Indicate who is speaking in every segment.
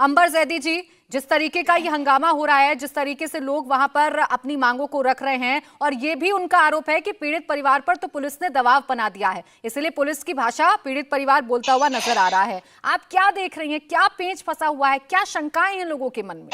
Speaker 1: अंबर जैदी जी, जिस तरीके का ये हंगामा हो रहा है, जिस तरीके से लोग वहां पर अपनी मांगों को रख रहे हैं, और ये भी उनका आरोप है कि पीड़ित परिवार पर तो पुलिस ने दबाव बना दिया है, इसलिए पुलिस की भाषा पीड़ित परिवार बोलता हुआ नजर आ रहा है। आप क्या देख रही हैं, क्या पेंच फंसा हुआ है, क्या शंकाएं हैं लोगों के मन में?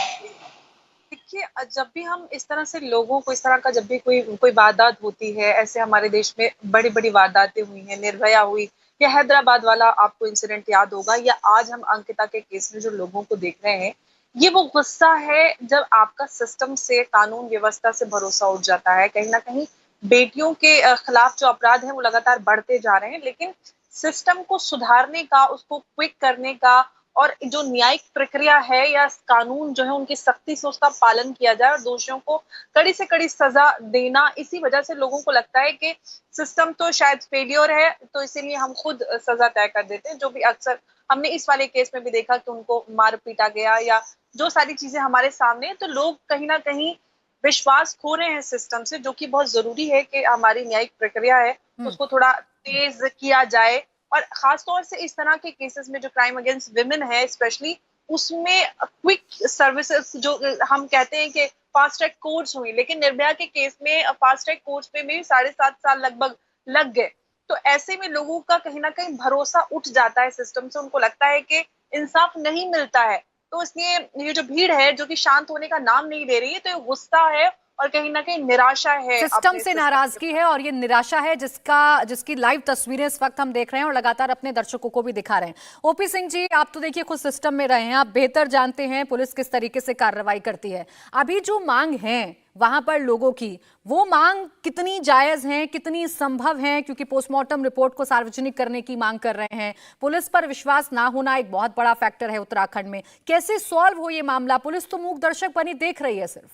Speaker 2: देखिए, जब भी हम इस तरह से लोगों को इस तरह का जब भी कोई कोई वारदात होती है, ऐसे हमारे देश में बड़ी-बड़ी वारदातें हुई हैं, निर्भया हुई या हैदराबाद वाला आपको इंसिडेंट याद होगा, या आज हम अंकिता के केस में जो लोगों को देख रहे हैं, ये वो गुस्सा है जब आपका सिस्टम से, कानून व्यवस्था से भरोसा उठ जाता है। कहीं न कहीं बेटियों के खिलाफ जो अपराध हैं वो लगातार बढ़ते जा रहे हैं, लेकिन सिस्टम को सुधारने का, उसको क्विक करने का और जो न्यायिक प्रक्रिया है या कानून जो है उनकी सख्ती से उसका पालन किया जाए और दोषियों को कड़ी से कड़ी सजा देना, इसी वजह से लोगों को लगता है कि सिस्टम तो शायद फेलियर है, तो इसीलिए हम खुद सजा तय कर देते हैं। जो भी अक्सर हमने इस वाले केस में भी देखा कि उनको मार पीटा गया या जो सारी चीजें हमारे सामने हैं, तो लोग कहीं ना कहीं विश्वास खो रहे हैं सिस्टम से, जो कि बहुत जरूरी है कि हमारी न्यायिक प्रक्रिया है उसको थोड़ा तेज किया जाए। और खास तौर से इस तरह के केसेस में जो क्राइम अगेंस्ट विमेन है स्पेशली, उसमें क्विक सर्विसेज जो हम कहते हैं कि फास्ट ट्रैक कोर्ट्स हुई, लेकिन निर्भया के केस में फास्ट ट्रैक कोर्ट्स में भी 7.5 साल लगभग लग गए। तो ऐसे में लोगों का कहीं ना कहीं भरोसा उठ जाता है सिस्टम से, उनको लगता है कि इंसाफ नहीं मिलता है। तो इसलिए ये जो भीड़ है जो कि शांत होने का नाम नहीं ले रही है, तो ये गुस्सा है और कहीं ना कहीं निराशा है
Speaker 1: सिस्टम
Speaker 2: अपने
Speaker 1: से
Speaker 2: सिस्टम के
Speaker 1: नाराजगी है, और ये निराशा है जिसकी लाइव तस्वीरें इस वक्त हम देख रहे हैं और लगातार अपने दर्शकों को भी दिखा रहे हैं। ओपी सिंह जी, आप तो देखिए खुद सिस्टम में रहे हैं, आप बेहतर जानते हैं पुलिस किस तरीके से कार्रवाई करती है। अभी जो मांग है वहां पर लोगों की, वो मांग कितनी जायज है, कितनी संभव है? क्योंकि पोस्टमार्टम रिपोर्ट को सार्वजनिक करने की मांग कर रहे हैं, पुलिस पर विश्वास ना होना एक बहुत बड़ा फैक्टर है उत्तराखंड में। कैसे सॉल्व हो ये मामला? पुलिस तो मूक दर्शक बनी देख रही है सिर्फ।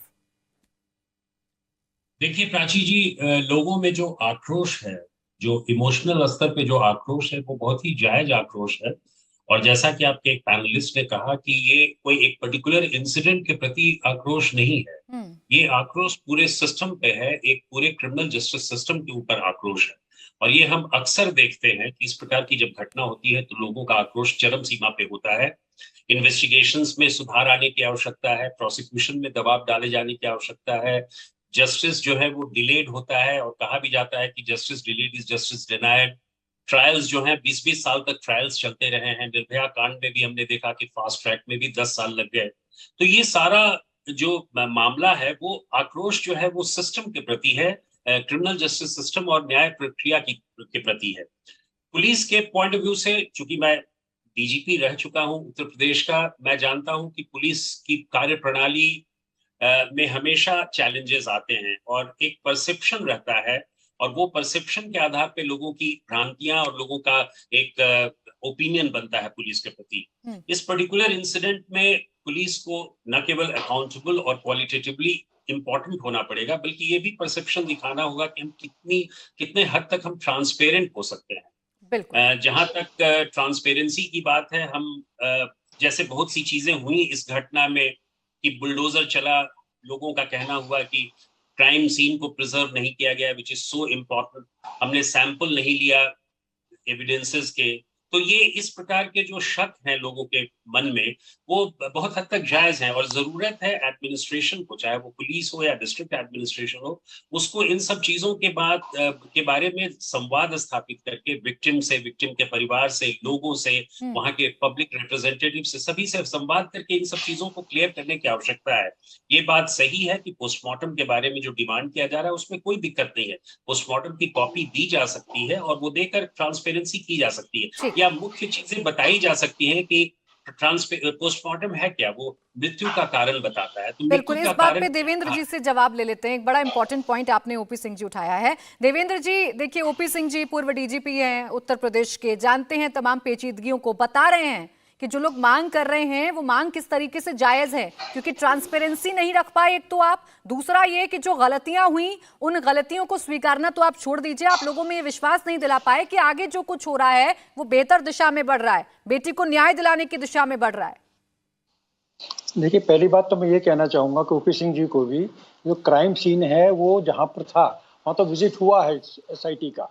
Speaker 3: देखिए प्राची जी, लोगों में जो आक्रोश है, जो इमोशनल स्तर पे जो आक्रोश है, वो बहुत ही जायज आक्रोश है। और जैसा कि आपके एक पैनलिस्ट ने कहा कि ये कोई एक पर्टिकुलर इंसिडेंट के प्रति आक्रोश नहीं है, ये आक्रोश पूरे सिस्टम पे है, एक पूरे क्रिमिनल जस्टिस सिस्टम के ऊपर आक्रोश है। और ये हम अक्सर देखते हैं कि इस प्रकार की जब घटना होती है तो लोगों का आक्रोश चरम सीमा पे होता है। इन्वेस्टिगेशंस में सुधार आने की आवश्यकता है, प्रोसिक्यूशन में दबाव डाले जाने की आवश्यकता है, जस्टिस जो है वो डिलेड होता है, और कहा भी जाता है कि justice delayed is justice डिनायड। Trials जो हैं 20-20 साल तक ट्रायल्स चलते रहे हैं। निर्भया कांड में भी हमने देखा कि फास्ट ट्रैक में भी 10 साल लग गए। तो ये सारा जो मामला है वो आक्रोश जो है वो सिस्टम के प्रति है, क्रिमिनल जस्टिस सिस्टम और न्याय प्रक्रिया की के प्रति है। पुलिस के पॉइंट ऑफ व्यू से, चूंकि मैं डीजीपी रह चुका हूं उत्तर प्रदेश का, मैं जानता हूं कि पुलिस की कार्य प्रणाली में हमेशा चैलेंजेस आते हैं और एक परसेप्शन रहता है, और वो परसेप्शन के आधार पे लोगों की भ्रांतियां और लोगों का एक ओपिनियन बनता है पुलिस के प्रति। इस पर्टिकुलर इंसिडेंट में पुलिस को न केवल अकाउंटेबल और क्वालिटेटिवली इंपॉर्टेंट होना पड़ेगा, बल्कि ये भी परसेप्शन दिखाना होगा कि हम कितने हद तक हम ट्रांसपेरेंट हो सकते हैं।
Speaker 1: बिल्कुल।
Speaker 3: जहां तक ट्रांसपेरेंसी की बात है, हम जैसे बहुत सी चीजें हुई इस घटना में कि बुलडोजर चला, लोगों का कहना हुआ कि क्राइम सीन को प्रिजर्व नहीं किया गया, विच इज सो इम्पोर्टेंट, हमने सैंपल नहीं लिया एविडेंसेस के। तो ये इस प्रकार के जो शक हैं लोगों के मन में, वो बहुत हद तक जायज है, और जरूरत है एडमिनिस्ट्रेशन को, चाहे वो पुलिस हो या डिस्ट्रिक्ट एडमिनिस्ट्रेशन हो, उसको इन सब चीजों के बारे में संवाद स्थापित करके विक्टिम से, विक्टिम के परिवार से, लोगों से, वहां के पब्लिक रिप्रेजेंटेटिव से, सभी से संवाद करके इन सब चीजों को क्लियर करने की आवश्यकता है। ये बात सही है कि पोस्टमार्टम के बारे में जो डिमांड किया जा रहा है उसमें कोई दिक्कत नहीं है, पोस्टमार्टम की कॉपी दी जा सकती है और वो देकर ट्रांसपेरेंसी की जा सकती है,
Speaker 1: ठीक।
Speaker 3: या मुख्य चीजें बताई जा सकती हैं कि पोस्टमार्टम है क्या, वो मृत्यु का कारण बताता है, तो मृत्यु
Speaker 1: बिल्कुल, इस
Speaker 3: का
Speaker 1: बात
Speaker 3: कारण
Speaker 1: पे देवेंद्र जी से जवाब ले लेते हैं। एक बड़ा इंपॉर्टेंट पॉइंट आपने ओपी सिंह जी उठाया है। देवेंद्र जी देखिए, ओपी सिंह जी पूर्व डीजीपी हैं उत्तर प्रदेश के, जानते हैं तमाम पेचीदगियों को, बता रहे हैं कि जो लोग मांग कर रहे हैं वो मांग किस तरीके से जायज है, क्योंकि ट्रांसपेरेंसी नहीं रख पाए एक तो आप, दूसरा ये कि जो गलतियां हुई उन गलतियों को स्वीकारना तो आप छोड़ दीजिए, आप लोगों में ये विश्वास नहीं दिला पाए कि आगे जो कुछ हो रहा है वो बेहतर दिशा में बढ़ रहा है, बेटी को न्याय दिलाने की दिशा में बढ़ रहा है।
Speaker 4: देखिए, पहली बात तो मैं ये कहना चाहूंगा कि ओपी सिंह जी को भी, जो क्राइम सीन है वो जहां पर था वहां तो विजिट हुआ है एसआईटी का,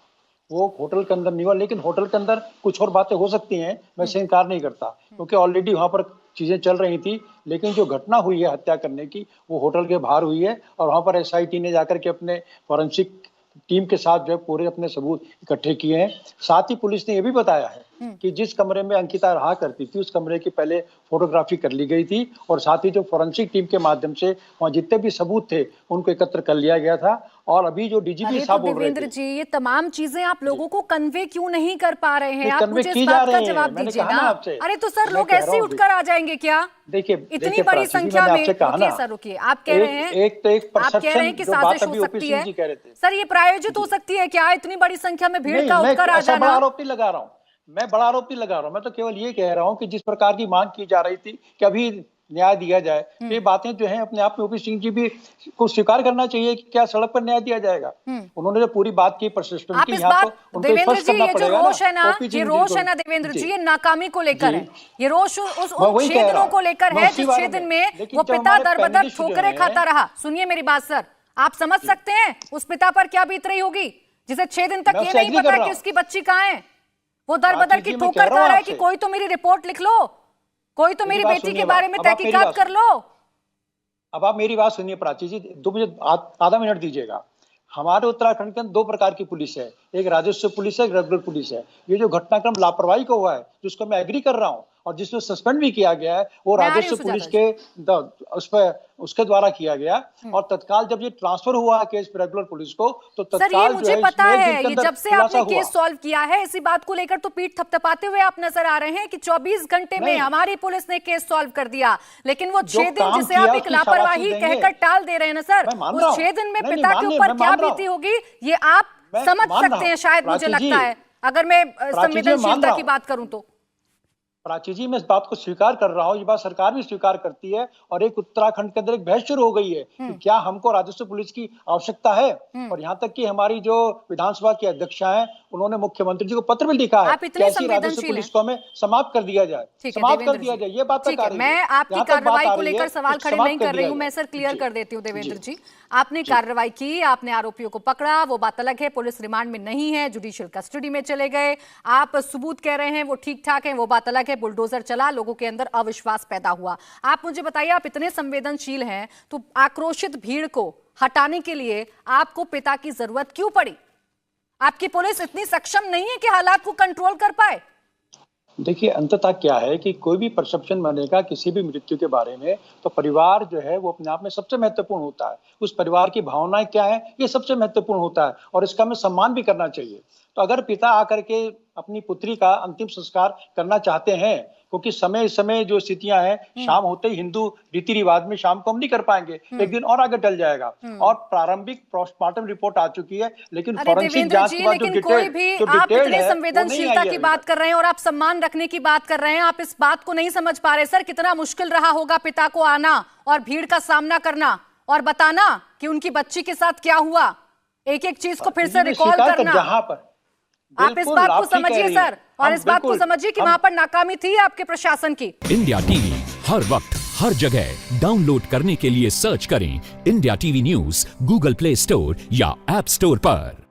Speaker 4: वो होटल के अंदर नहीं हुआ, लेकिन होटल के अंदर कुछ और बातें हो सकती हैं, मैं इससे इनकार नहीं करता, क्योंकि ऑलरेडी वहां पर चीजें चल रही थी, लेकिन जो घटना हुई है हत्या करने की वो होटल के बाहर हुई है और वहां पर एसआईटी ने जाकर के अपने फॉरेंसिक टीम के साथ जो है पूरे अपने सबूत इकट्ठे किए हैं। साथ ही पुलिस ने यह भी बताया है कि जिस कमरे में अंकिता रहा करती थी उस कमरे की पहले फोटोग्राफी कर ली गई थी और साथ ही जो फॉरेंसिक टीम के माध्यम से वहां जितने भी सबूत थे उनको एकत्र कर लिया गया था। और अभी जो डीजीपी साहब बोल रहे
Speaker 1: देवेंद्र
Speaker 4: थे,
Speaker 1: जी, ये तमाम चीजें आप लोगों को कन्वे क्यों नहीं कर पा रहे हैं? आप
Speaker 4: कन्वे
Speaker 1: मुझे
Speaker 4: की
Speaker 1: इस
Speaker 4: जा
Speaker 1: बात का
Speaker 4: रहे हैं।
Speaker 1: जवाब
Speaker 4: मैंने
Speaker 1: दीजिए
Speaker 4: कहा
Speaker 1: ना।
Speaker 4: ना आपसे।
Speaker 1: अरे तो सर
Speaker 4: मैं
Speaker 1: लोग
Speaker 4: कह
Speaker 1: ऐसे
Speaker 4: रहा
Speaker 1: ही
Speaker 4: हूँ,
Speaker 1: उठकर आ जाएंगे क्या?
Speaker 4: देखिए
Speaker 1: इतनी बड़ी संख्या में, रुकिए सर, रुकिए। आप कह रहे हैं,
Speaker 4: एक तो एक
Speaker 1: आप कह रहे हैं कि साजिश हो सकती है।
Speaker 4: जी कह रहे थे।
Speaker 1: सर ये प्रायोजित हो सकती है क्या? इतनी बड़ी संख्या में भीड़
Speaker 4: नहीं,
Speaker 1: का
Speaker 4: मैं
Speaker 1: उठकर आ
Speaker 4: ऐसा बड़ा
Speaker 1: जाना?
Speaker 4: आरोप नहीं लगा रहा हूँ, मैं बड़ा आरोप नहीं लगा रहा हूँ। मैं तो केवल ये कह रहा हूँ कि जिस प्रकार की मांग की जा रही थी कि अभी न्याय दिया जाए, तो ये बातें जो है अपने आप में ओपी सिंह जी भी को स्वीकार करना चाहिए कि क्या सड़क पर न्याय दिया जाएगा। उन्होंने जो पूरी बात की प्रशिक्षण
Speaker 1: आप
Speaker 4: की,
Speaker 1: इस
Speaker 4: यहाँ
Speaker 1: बात,
Speaker 4: तो उनको
Speaker 1: देवेंद्र
Speaker 4: स्पष्ट
Speaker 1: जी,
Speaker 4: करना
Speaker 1: ये जो
Speaker 4: पड़ेगा
Speaker 1: रोष है ना,
Speaker 4: ओपी
Speaker 1: ये
Speaker 4: सिंह जी
Speaker 1: रोष
Speaker 4: को।
Speaker 1: है ना देवेंद्र जी,
Speaker 4: जी।
Speaker 1: ये नाकामी को लेकर
Speaker 4: जी।
Speaker 1: है। ये रोष उन
Speaker 4: मैं वही
Speaker 1: 6
Speaker 4: कह रहा
Speaker 1: दिनों
Speaker 4: हूं।
Speaker 1: को लेकर
Speaker 4: मैं
Speaker 1: है
Speaker 4: उसी
Speaker 1: जिस
Speaker 4: बारे
Speaker 1: 6
Speaker 4: में।
Speaker 1: दिन में
Speaker 4: लेकिन
Speaker 1: वो
Speaker 4: जो
Speaker 1: पिता
Speaker 4: हमारे
Speaker 1: दरबदर
Speaker 4: पैनलिस्ट जो
Speaker 1: ठोकरें
Speaker 4: हैं-
Speaker 1: खाता रहा। सुनिए मेरी बात सर, आप समझ सकते हैं उस पिता पर क्या बीत रही होगी जिसे 6 दिन तक
Speaker 4: मैं
Speaker 1: ये
Speaker 4: उससे
Speaker 1: नहीं
Speaker 4: एग्री कर
Speaker 1: पता
Speaker 4: रहा
Speaker 1: कि
Speaker 4: हूं।
Speaker 1: उसकी बच्ची कहाँ है। वो दरबदर
Speaker 4: प्राची
Speaker 1: की
Speaker 4: जी, मैं
Speaker 1: ठोकर
Speaker 4: कह रहा
Speaker 1: खा
Speaker 4: हूं
Speaker 1: रहा है कि
Speaker 4: आपसे।
Speaker 1: कोई तो मेरी रिपोर्ट लिख लो, कोई तो मेरी
Speaker 4: बात
Speaker 1: बेटी के
Speaker 4: सुनिए,
Speaker 1: बारे में
Speaker 4: अब आप मेरी
Speaker 1: तहकीकात
Speaker 4: बात
Speaker 1: कर लो।
Speaker 4: अब आप मेरी बात सुनिए प्राची जी, मुझे आधा मिनट दीजिएगा। हमारे उत्तराखंड के अंदर 2 प्रकार की पुलिस है, एक राजस्व पुलिस है, एक रेगुलर पुलिस है। ये जो घटनाक्रम लापरवाही का हुआ है, जिसको मैं एग्री कर रहा हूँ और जिसको सस्पेंड भी किया गया है, वो
Speaker 1: मैं आ रही
Speaker 4: राजस्व
Speaker 1: हूं
Speaker 4: पुलिस
Speaker 1: सुजाता
Speaker 4: के उसके द्वारा किया गया। और तत्काल जब ये ट्रांसफर हुआ केस रेगुलर पुलिस को, तो
Speaker 1: सर ये
Speaker 4: तत्काल जो
Speaker 1: मुझे
Speaker 4: है
Speaker 1: पता
Speaker 4: इसमें 1
Speaker 1: है,
Speaker 4: दिन के
Speaker 1: ये
Speaker 4: अंदर
Speaker 1: जब से
Speaker 4: खुलासा
Speaker 1: आपने
Speaker 4: हुआ।
Speaker 1: केस सॉल्व किया है इसी बात को लेकर तो पीठ थपथपाते हुए आप नजर आ रहे हैं कि 24 घंटे में
Speaker 4: नहीं।
Speaker 1: हमारी पुलिस ने केस सॉल्व कर दिया। लेकिन वो 6 दिन
Speaker 4: काम
Speaker 1: जिसे
Speaker 4: किया
Speaker 1: आप एक
Speaker 4: उसकी
Speaker 1: लापरवाही
Speaker 4: शाबाशी देंगे।
Speaker 1: कहकर टाल दे रहे हैं ना सर,
Speaker 4: मैं मान
Speaker 1: उस
Speaker 4: रहा हूं।
Speaker 1: 6 दिन में
Speaker 4: नहीं,
Speaker 1: पिता के
Speaker 4: मानिए,
Speaker 1: ऊपर
Speaker 4: मैं
Speaker 1: क्या
Speaker 4: मान रहा
Speaker 1: बीती
Speaker 4: हूं।
Speaker 1: होगी ये आप
Speaker 4: मैं
Speaker 1: समझ
Speaker 4: मान रहा
Speaker 1: सकते हैं
Speaker 4: हूं।
Speaker 1: शायद, मुझे
Speaker 4: प्राची जी,
Speaker 1: लगता है, अगर मैं
Speaker 4: प्राची जी, मैं मान
Speaker 1: संवेदनशीलता
Speaker 4: रहा
Speaker 1: की
Speaker 4: हूं।
Speaker 1: बात करूं तो।
Speaker 4: प्राची जी, मैं इस बात को स्वीकार कर रहा हूँ, ये बात सरकार भी स्वीकार करती है और एक उत्तराखंड के अंदर एक बहस शुरू हो गई है कि क्या हमको राजस्व पुलिस की आवश्यकता है। और यहाँ तक कि हमारी जो विधानसभा की अध्यक्षा हैं, उन्होंने मुख्यमंत्री जी को पत्र भी लिखा है
Speaker 1: आप
Speaker 4: कि
Speaker 1: इतने
Speaker 4: ऐसी राजस्व
Speaker 1: संवेदनशील
Speaker 4: पुलिस
Speaker 1: हैं।
Speaker 4: को हमें समाप्त कर दिया जाए,
Speaker 1: ठीक है
Speaker 4: समाप्त कर
Speaker 1: देवेंद्र
Speaker 4: दिया
Speaker 1: जी,
Speaker 4: जाए। ये बात
Speaker 1: ठीक
Speaker 4: तक आ
Speaker 1: है,
Speaker 4: रही
Speaker 1: मैं आपकी
Speaker 4: यहाँ तक बात
Speaker 1: कार्रवाई
Speaker 4: आ
Speaker 1: को
Speaker 4: रही
Speaker 1: लेकर
Speaker 4: है
Speaker 1: सवाल
Speaker 4: कि
Speaker 1: खड़े
Speaker 4: समाप्त
Speaker 1: नहीं
Speaker 4: कर
Speaker 1: कर रही
Speaker 4: दिया
Speaker 1: हूं, मैं
Speaker 4: जाए।
Speaker 1: सर क्लियर
Speaker 4: जी।
Speaker 1: कर देती हूँ देवेंद्र
Speaker 4: जी।
Speaker 1: जी। आपने कार्रवाई की, आपने आरोपियों को पकड़ा, वो बात अलग है, पुलिस रिमांड में नहीं है, जुडिशियल कस्टडी में चले गए। आप सबूत कह रहे हैं वो ठीक ठाक है, वो बात अलग है। बुलडोजर चला, लोगों के अंदर अविश्वास पैदा हुआ। आप मुझे बताइए, आप इतने संवेदनशील हैं तो आक्रोशित भीड़ को हटाने के लिए आपको पिता की जरूरत क्यों पड़ी? आपकी पुलिस इतनी सक्षम नहीं है कि हालात को कंट्रोल कर पाए?
Speaker 4: देखिए, अंततः क्या है कि कोई भी परसेप्शन बनेगा किसी भी मृत्यु के बारे में, तो परिवार जो है वो अपने आप में सबसे महत्वपूर्ण होता है। उस परिवार की भावनाएं क्या है, ये सबसे महत्वपूर्ण होता है और इसका हमें सम्मान भी करना चाहिए। तो अगर पिता आकर के अपनी पुत्री का अंतिम संस्कार करना चाहते हैं, क्योंकि समय जो स्थितियां हैं, शाम होते ही हिंदू रीति रिवाज में शाम को हम नहीं कर पाएंगे, एक दिन और आगे टल जाएगा। और प्रारंभिक पोस्टमार्टम रिपोर्ट आ चुकी है, लेकिन
Speaker 1: अरे
Speaker 4: फॉरेंसिक
Speaker 1: देवेंद्र
Speaker 4: जांच
Speaker 1: जी,
Speaker 4: के बाद
Speaker 1: लेकिन कोई भी, आप इतने संवेदनशीलता की बात कर रहे हैं और आप सम्मान रखने की बात कर रहे हैं, आप इस बात को नहीं समझ पा रहे सर, कितना मुश्किल रहा होगा पिता को आना और भीड़ का सामना करना और बताना कि उनकी बच्ची के साथ क्या हुआ, एक एक चीज को फिर से रिकॉल करना।
Speaker 4: जहां पर
Speaker 1: आप इस बात को समझिए सर, और इस बात को समझिए कि वहां पर नाकामी थी आपके प्रशासन की।
Speaker 5: इंडिया टीवी हर वक्त हर जगह डाउनलोड करने के लिए सर्च करें India TV news Google play store या ऐप स्टोर पर।